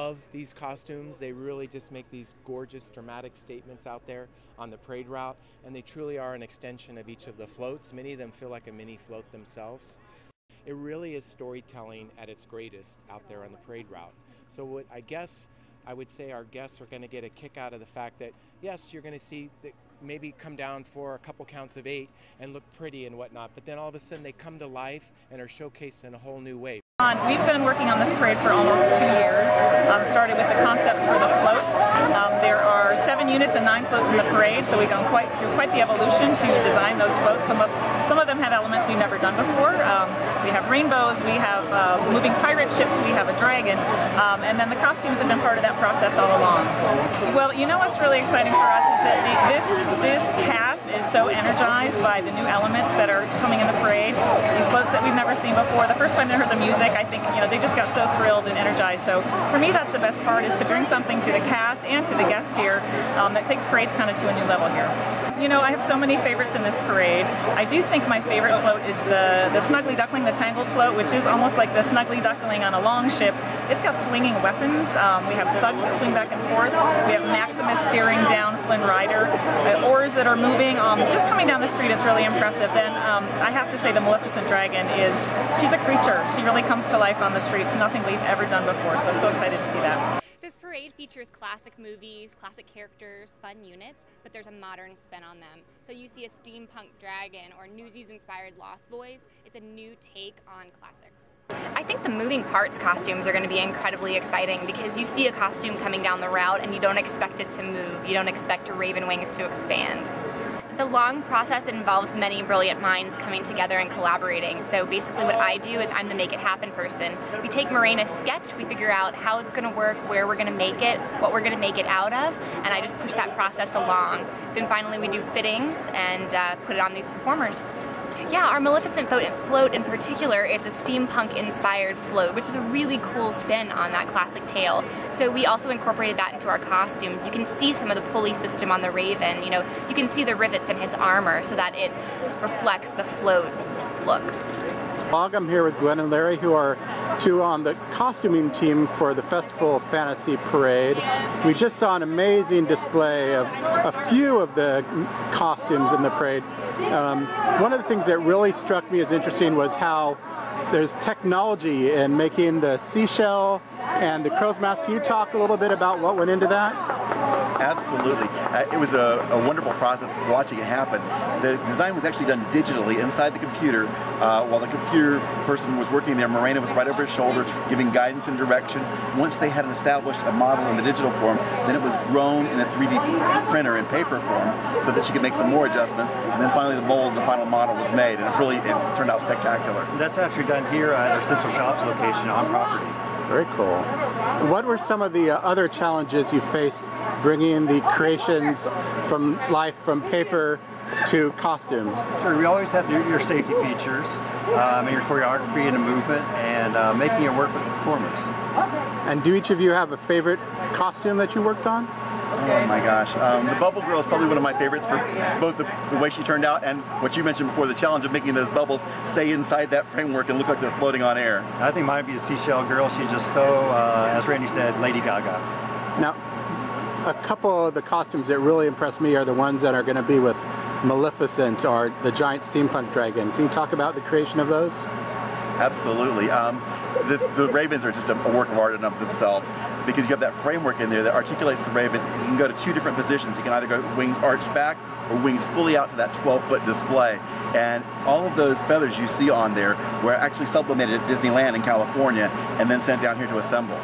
love these costumes. They really just make these gorgeous, dramatic statements out there on the parade route, and they truly are an extension of each of the floats. Many of them feel like a mini float themselves. It really is storytelling at its greatest out there on the parade route. So what I would say our guests are going to get a kick out of the fact that, yes, you're going to see that maybe come down for a couple counts of 8 and look pretty and whatnot, but then all of a sudden they come to life and are showcased in a whole new way. We've been working on this parade for almost 2 years. Started with the concepts for the floats. There are 7 units and 9 floats in the parade, so we've gone through quite the evolution to design those floats. Some of them have elements we've never done before. We have rainbows, we have moving pirate ships, we have a dragon, and then the costumes have been part of that process all along. Well, you know what's really exciting for us is that this cast is so energized by the new elements that are coming in the parade. These floats that we've never seen before. The first time they heard the music, I think, they just got so thrilled and energized. So for me, that's the best part, is to bring something to the cast and to the guests here that takes parades kind of to a new level here. I have so many favorites in this parade. I do think my favorite float is the Snuggly Duckling, the Tangled float, which is almost like the Snuggly Duckling on a long ship. It's got swinging weapons. We have thugs that swing back and forth. We have Maximus steering down Flynn Rider. Oars that are moving, just coming down the street. It's really impressive. Then I have to say the Maleficent Dragon she's a creature. She really comes to life on the streets. Nothing we've ever done before. So excited to see that. This parade features classic movies, classic characters, fun units, but there's a modern spin on them. So you see a steampunk dragon or Newsies-inspired Lost Boys. It's a new take on classics. I think the moving parts costumes are going to be incredibly exciting, because you see a costume coming down the route and you don't expect it to move. You don't expect raven wings to expand. The long process involves many brilliant minds coming together and collaborating. So basically what I do is I'm the make it happen person. We take Morena's sketch, we figure out how it's going to work, where we're going to make it, what we're going to make it out of, and I just push that process along. Then finally we do fittings and put it on these performers. Yeah, our Maleficent float in particular is a steampunk-inspired float, which is a really cool spin on that classic tale. So we also incorporated that into our costumes. You can see some of the pulley system on the Raven. You can see the rivets in his armor so that it reflects the float look. I'm here with Glenn and Larry, who are two on the costuming team for the Festival Fantasy Parade. We just saw an amazing display of a few of the costumes in the parade. One of the things that really struck me as interesting was how there's technology in making the seashell and the crow's mask. Can you talk a little bit about what went into that? Absolutely. It was a wonderful process watching it happen. The design was actually done digitally inside the computer. While the computer person was working there, Morena was right over his shoulder giving guidance and direction. Once they had established a model in the digital form, then it was grown in a 3D printer in paper form so that she could make some more adjustments. And then finally the mold and the final model was made, and it's turned out spectacular. That's actually done here at our Central Shops location on property. Very cool. What were some of the other challenges you faced bringing the creations from life from paper to costume? Sure, we always have your safety features, and your choreography and the movement, and making it work with the performers. And do each of you have a favorite costume that you worked on? Oh my gosh. The Bubble Girl is probably one of my favorites for both the way she turned out and what you mentioned before, the challenge of making those bubbles stay inside that framework and look like they're floating on air. I think mine would be the Seashell Girl. She's just so, as Randy said, Lady Gaga. Now, a couple of the costumes that really impressed me are the ones that are going to be with Maleficent or the giant steampunk dragon. Can you talk about the creation of those? Absolutely. The ravens are just a work of art in of themselves, because you have that framework in there that articulates the raven. You can go to 2 different positions. You can either go wings arched back or wings fully out to that 12-foot display. And all of those feathers you see on there were actually sublimated at Disneyland in California and then sent down here to assemble.